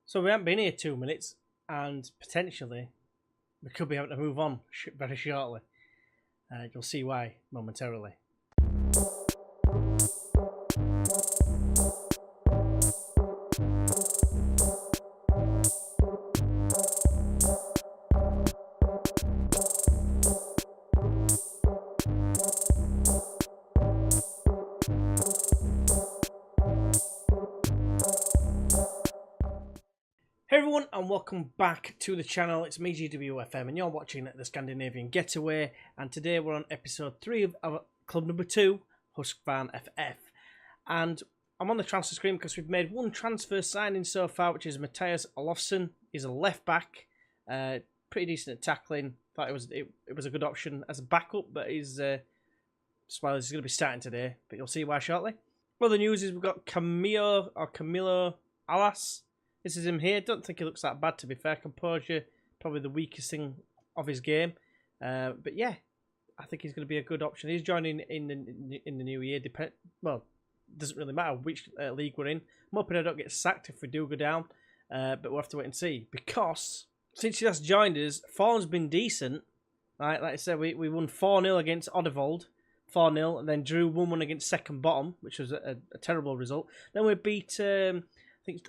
So we haven't been here 2 minutes, and potentially we could be able to move on very shortly. You'll see why momentarily. Hey everyone, and welcome back to the channel. It's me, GWFM, and you're watching the Scandinavian Getaway. And today we're on episode 3 of our club number 2, Husqvarna FF. And I'm on the transfer screen because we've made one transfer signing so far, which is Matthias Olofsson. He's a left back, pretty decent at tackling. Thought it was a good option as a backup, but he's going to be starting today. But you'll see why shortly. Well, the news is we've got Camilo Alas. This is him here. Don't think he looks that bad, to be fair. Composure, probably the weakest thing of his game. But yeah, I think he's going to be a good option. He's joining in the new year. Well, doesn't really matter which league we're in. I'm hoping I don't get sacked if we do go down. But we'll have to wait and see. Because since he last joined us, form's been decent. Right, like I said, we won 4-0 against Oddevold. 4-0, and then drew 1-1 against second bottom, which was a terrible result. Then we beat... I think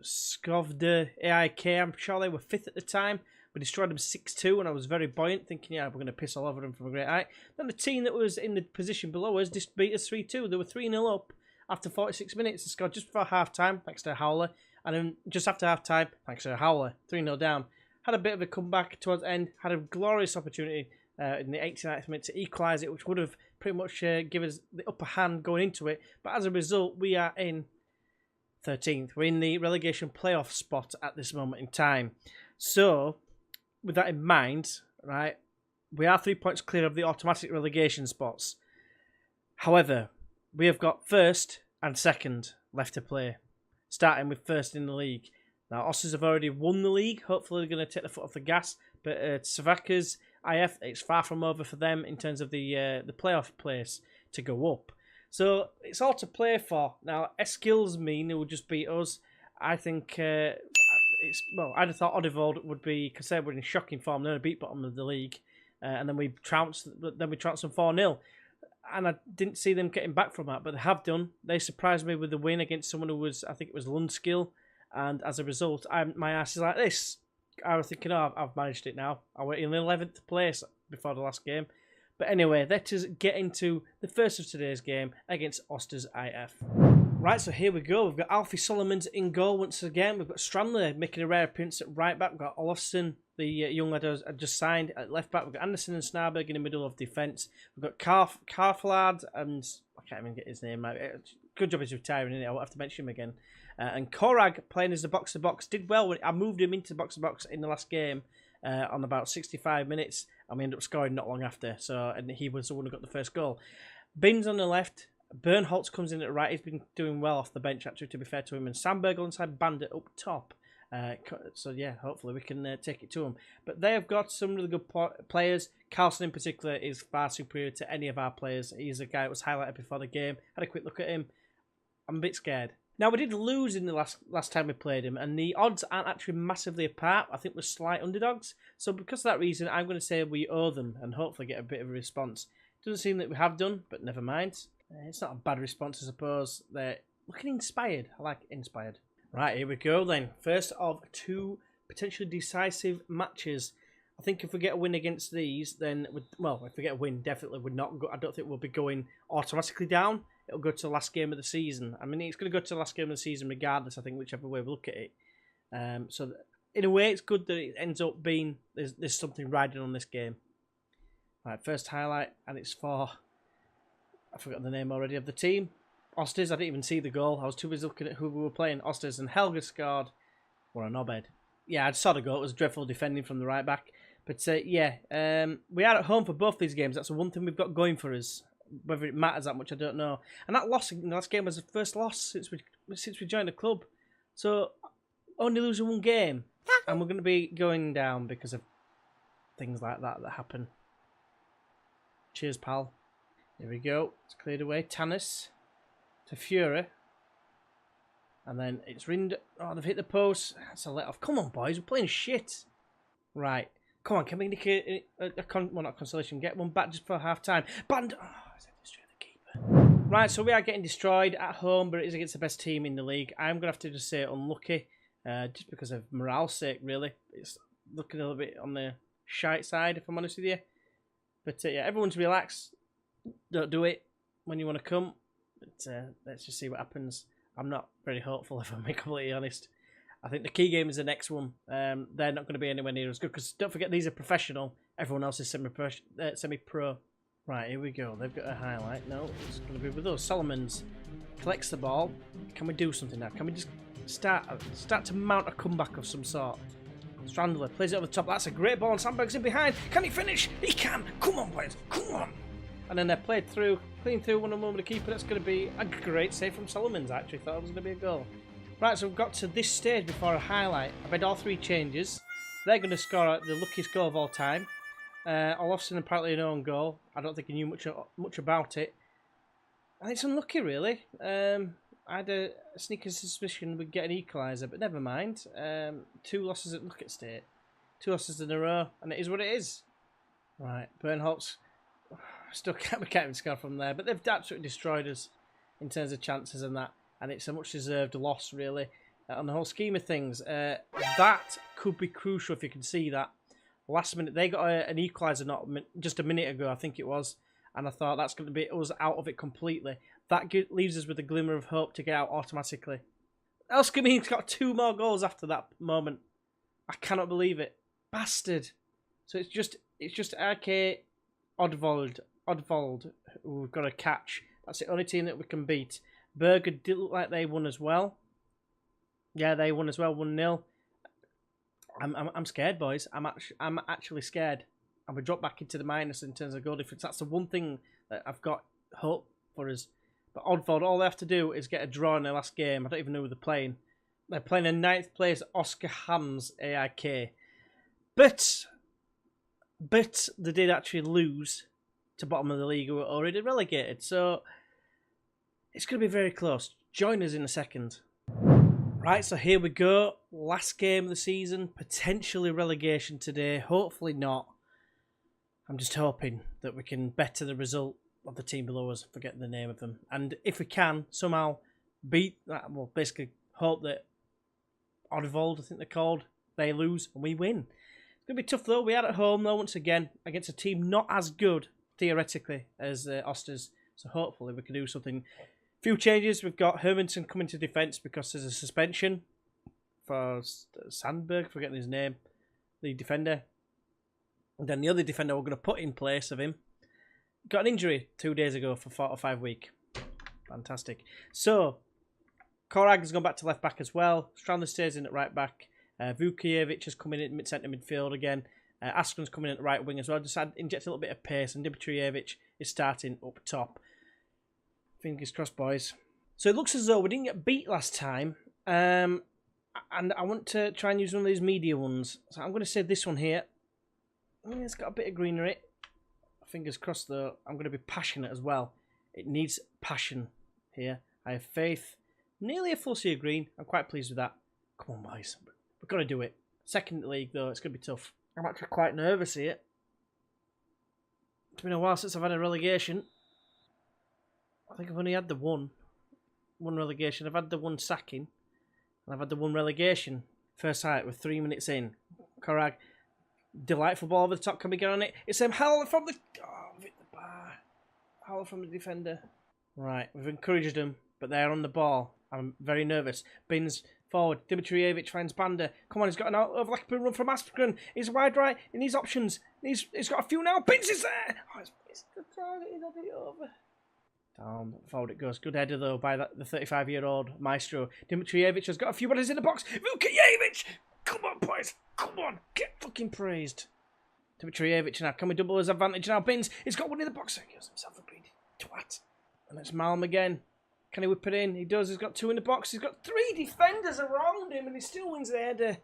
Skovde AIK, I'm sure they were 5th at the time. We destroyed them 6-2, and I was very buoyant, thinking, yeah, we're going to piss all over them from a great height. Then the team that was in the position below us just beat us 3-2. They were 3-0 up after 46 minutes. They scored just before half-time, thanks to Howler. And then just after half-time, thanks to Howler, 3-0 down. Had a bit of a comeback towards the end. Had a glorious opportunity in the 89th minute to equalise it, which would have pretty much given us the upper hand going into it. But as a result, we are in 13th. We're in the relegation playoff spot at this moment in time. So, with that in mind, right, we are 3 points clear of the automatic relegation spots. However, we have got first and second left to play, starting with first in the league. Now, Osters have already won the league. Hopefully, they're going to take the foot off the gas. But Tvaakers, IF, it's far from over for them in terms of the playoff place to go up. So it's all to play for. Now, Eskilsmin will just beat us. I think I'd have thought Oddevold would be, because they were in shocking form. They're a beat bottom of the league, and then we trounced them 4-0. And I didn't see them getting back from that, but they have done. They surprised me with the win against someone who was, I think it was Lundskill, and as a result, my ass is like this. I was thinking, oh, I've managed it now. I went in 11th place before the last game. But anyway, let us get into the first of today's game against Osters IF. Right, so here we go. We've got Alfie Solomons in goal once again. We've got Strandler making a rare appearance at right back. We've got Olofsson, the young lad I just signed, at left back. We've got Anderson and Snarberg in the middle of defence. We've got Karflad and... I can't even get his name right. Good job he's retiring, innit? I won't have to mention him again. And Korag playing as the box-to-box. Did well. I moved him into the box-to-box in the last game. On about 65 minutes, and we ended up scoring not long after. And he was the one who got the first goal. Bins on the left, Bernholtz comes in at the right. He's been doing well off the bench, actually, to be fair to him. And Sandberg alongside Bandit up top. So yeah, hopefully we can take it to them. But they have got some really good players. Carlson in particular is far superior to any of our players. He's a guy that was highlighted before the game. Had a quick look at him. I'm a bit scared. Now, we did lose in the last time we played him, and the odds aren't actually massively apart. I think we're slight underdogs. So because of that reason, I'm going to say we owe them and hopefully get a bit of a response. Doesn't seem that we have done, but never mind. It's not a bad response, I suppose. They're looking inspired. I like inspired. Right, here we go then. First of 2 potentially decisive matches. I think if we get a win against these, then... if we get a win, definitely would not go... I don't think we'll be going automatically down. It'll go to the last game of the season. I mean, it's going to go to the last game of the season regardless, I think, whichever way we look at it. So, in a way, it's good that it ends up being... There's something riding on this game. Right, first highlight, and it's for... I forgot the name already of the team. Osters, I didn't even see the goal. I was too busy looking at who we were playing. Osters, and Helga scored. What a knobhead. Yeah, I saw the goal. It was dreadful defending from the right back. But, we are at home for both these games. That's the one thing we've got going for us. Whether it matters that much, I don't know. And that loss in the last game was the first loss since we joined the club. So, only losing one game. And we're going to be going down because of things like that happen. Cheers, pal. Here we go. It's cleared away. Tannis to Fury. And then it's ringed. Oh, they've hit the post. That's a let off. Come on, boys. We're playing shit. Right. Come on. Can we indicate well, not consolation. Get one back just for half time. Band. Oh, destroy the keeper. Right. So we are getting destroyed at home, but it is against the best team in the league. I'm going to have to just say unlucky. Just because of morale's sake, really. It's looking a little bit on the shite side, if I'm honest with you. But yeah, everyone's relaxed. Don't do it when you want to come. But let's just see what happens. I'm not very hopeful, if I'm being completely honest. I think the key game is the next one. They're not going to be anywhere near as good, because don't forget, these are professional. Everyone else is semi-pro. Right, here we go. They've got a highlight. No, it's going to be with us. Solomons collects the ball. Can we do something now? Can we just start to mount a comeback of some sort? Strandler plays it over the top. That's a great ball, and Sandberg's in behind. Can he finish? He can. Come on, boys. Come on. And then they played through, clean through one on one with the keeper. That's going to be a great save from Solomons, actually. Thought it was going to be a goal. Right, so we've got to this stage before a highlight. I've made all 3 changes. They're going to score the luckiest goal of all time. Olofsson apparently an own goal. I don't think he knew much about it. And it's unlucky, really. I had a sneaky suspicion we'd get an equaliser, but never mind. 2 losses at Luckett State. 2 losses in a row, and it is what it is. Right, Bernholtz still can't even score from there, but they've absolutely destroyed us in terms of chances and that, and it's a much-deserved loss, really, on the whole scheme of things. That could be crucial if you can see that. Last minute, they got an equaliser not just a minute ago, I think it was, and I thought that's going to be us out of it completely. That leaves us with a glimmer of hope to get out automatically. Elskamin's got 2 more goals after that moment. I cannot believe it. Bastard. So it's just RK Oddvold who we've got to catch. That's the only team that we can beat. Berger did look like they won as well. Yeah, they won as well, 1-0. I'm scared, boys. I'm actually scared. And we drop back into the minus in terms of goal difference. That's the one thing that I've got hope for us. But Oddvold, all they have to do is get a draw in their last game. I don't even know who they're playing. They're playing in 9th place Oscar Hams AIK. But they did actually lose to bottom of the league, who were already relegated. So it's going to be very close. Join us in a second. Right, so here we go. Last game of the season. Potentially relegation today. Hopefully not. I'm just hoping that we can better the result of the team below us, forgetting the name of them. And if we can, somehow beat that, well, basically hope that Oddvold, I think they're called, they lose and we win. It's going to be tough, though. We are at home, though, once again, against a team not as good, theoretically, as Osters. So hopefully we can do something. Few changes. We've got Hermanson coming to defence because there's a suspension for Sandberg, forgetting his name, the defender. And then the other defender we're going to put in place of him got an injury 2 days ago for 4 or 5 weeks. Fantastic. So, Korag has gone back to left back as well. Strandler stays in at right back. Vukiewicz has come in at centre midfield again. Askren's coming in at right wing as well. Just inject a little bit of pace, and Dimitrijevic is starting up top. Fingers crossed, boys. So it looks as though we didn't get beat last time. And I want to try and use one of these media ones. So I'm going to say this one here. It's got a bit of greenery. Fingers crossed, though. I'm going to be passionate as well. It needs passion here. I have faith. Nearly a full sea of green. I'm quite pleased with that. Come on, boys. We've got to do it. Second league, though. It's going to be tough. I'm actually quite nervous here. It's been a while since I've had a relegation. I think I've only had the one relegation. I've had the one sacking. And I've had the one relegation. First height, we're 3 minutes in. Korag. Delightful ball over the top. Can we get on it? It's Howler from the... Oh, we've hit the bar. Howler from the defender. Right, we've encouraged them, but they're on the ball. I'm very nervous. Bins forward. Dimitrijevic finds Banda. Come on, he's got an overlapping run from Askren. He's wide right. He needs options. He's got a few now. Bins is there. Oh, it's the target. He's had it over. Down forward it goes. Good header, though, by the 35-year-old Maestro. Dimitrijevic has got a few bodies in the box. Vukiewicz! Come on, boys. Come on. Get fucking praised. Dimitrijevic now. Can we double his advantage now? Bins. He's got one in the box. He gives himself a greedy twat. And it's Malm again. Can he whip it in? He does. He's got 2 in the box. He's got 3 defenders around him and he still wins the header.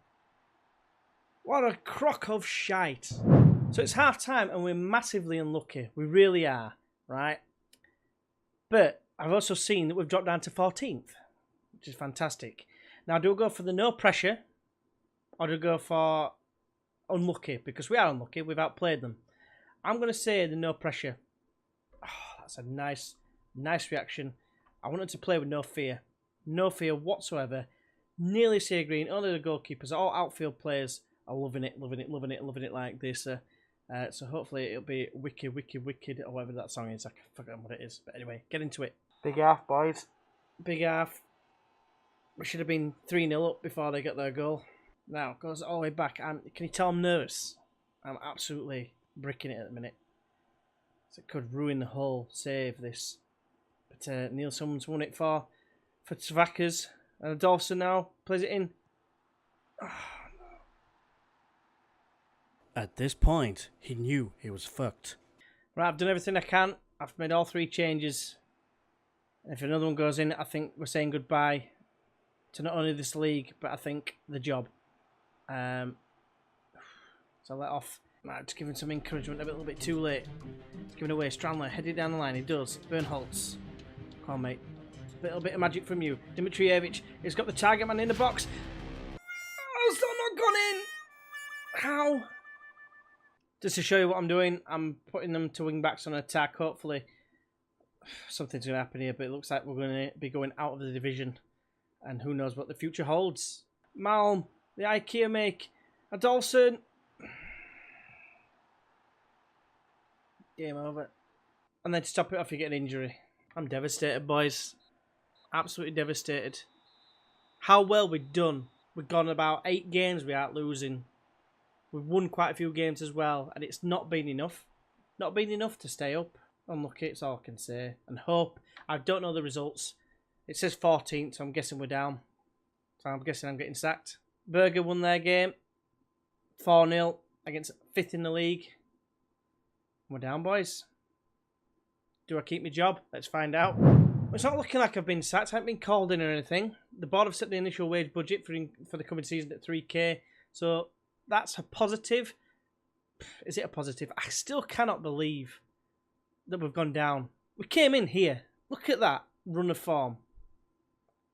What a crock of shite. So it's half time and we're massively unlucky. We really are. Right? But I've also seen that we've dropped down to 14th. which is fantastic. Now, do I go for the no pressure, or do I go for unlucky? Because we are unlucky, we've outplayed them. I'm going to say the no pressure. Oh, that's a nice reaction. I wanted to play with no fear. No fear whatsoever. Nearly sea green, only the goalkeepers. All outfield players are loving it like this. So hopefully it'll be wicked, or whatever that song is. I forgot what it is. But anyway, get into it. Big half, boys. Big half. We should have been 3-0 up before they got their goal. Now, it goes all the way back. Can you tell I'm nervous? I'm absolutely bricking it at the minute. So it could ruin the whole save, this. But Neil Someone's won it for Tvaakers. And Adolfsson now plays it in. Oh, no. At this point, he knew he was fucked. Right, I've done everything I can. I've made all 3 changes. And if another one goes in, I think we're saying goodbye to not only this league, but I think the job. So I let off. Right, just giving some encouragement a little bit too late. He's giving away. Strandler headed down the line. He does. Bernholtz. Come on, mate. A little bit of magic from you. Dimitrievich has got the target man in the box. Oh, still not gone in. How? Just to show you what I'm doing, I'm putting them to wing backs on attack. Hopefully, something's going to happen here, but it looks like we're going to be going out of the division. And who knows what the future holds. Malm, the IKEA make. Adolfsson. Game over. And then to stop it off, you get an injury. I'm devastated, boys. Absolutely devastated. How well we've done. We've gone about 8 games without losing. We've won quite a few games as well, and it's not been enough. Not been enough to stay up. Unlucky, it's all I can say. And hope. I don't know the results. It says 14th, so I'm guessing we're down. So I'm guessing I'm getting sacked. Berger won their game. 4-0 against 5th in the league. We're down, boys. Do I keep my job? Let's find out. It's not looking like I've been sacked. I haven't been called in or anything. The board have set the initial wage budget for the coming season at 3k. So that's a positive. Is it a positive? I still cannot believe that we've gone down. We came in here. Look at that run of form.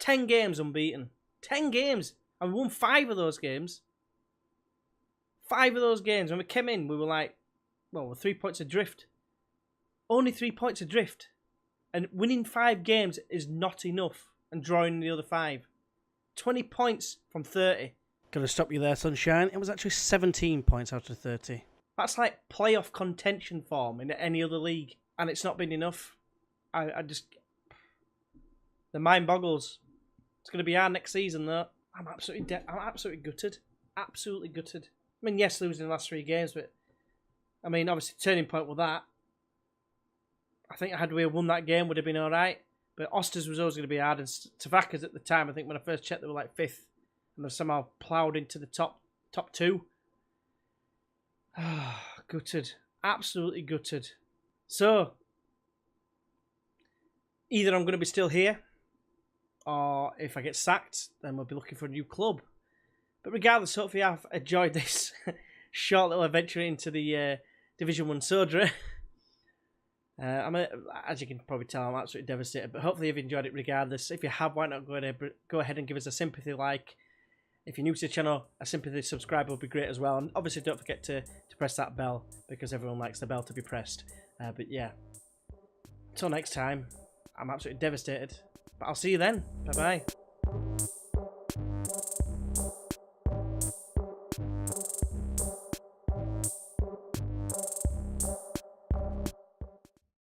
10 games unbeaten. 10 games. And we won 5 of those games. 5 of those games. When we came in, we were like, well, we're 3 points adrift. Only 3 points adrift. And winning 5 games is not enough. And drawing the other 5. 20 points from 30. Gonna stop you there, sunshine. It was actually 17 points out of 30. That's like playoff contention form in any other league. And it's not been enough. I just... The mind boggles. It's going to be our next season, though. I'm absolutely gutted. Absolutely gutted. I mean, yes, losing the last 3 games, but... I mean, obviously, turning point with that. I think had we won that game, would have been alright. But Osters was always going to be hard. And Tvaakers at the time, I think when I first checked, they were like 5th. And they've somehow ploughed into the top 2. Gutted. Absolutely gutted. So, either I'm going to be still here, or if I get sacked, then we'll be looking for a new club. But regardless, hopefully I've enjoyed this short little adventure into the Division 1 Sodra. As you can probably tell, I'm absolutely devastated. But hopefully you've enjoyed it regardless. If you have, why not go ahead and give us a sympathy like. If you're new to the channel, a sympathy subscribe would be great as well. And obviously don't forget to press that bell, because everyone likes the bell to be pressed. But yeah, until next time, I'm absolutely devastated. But I'll see you then. Bye-bye.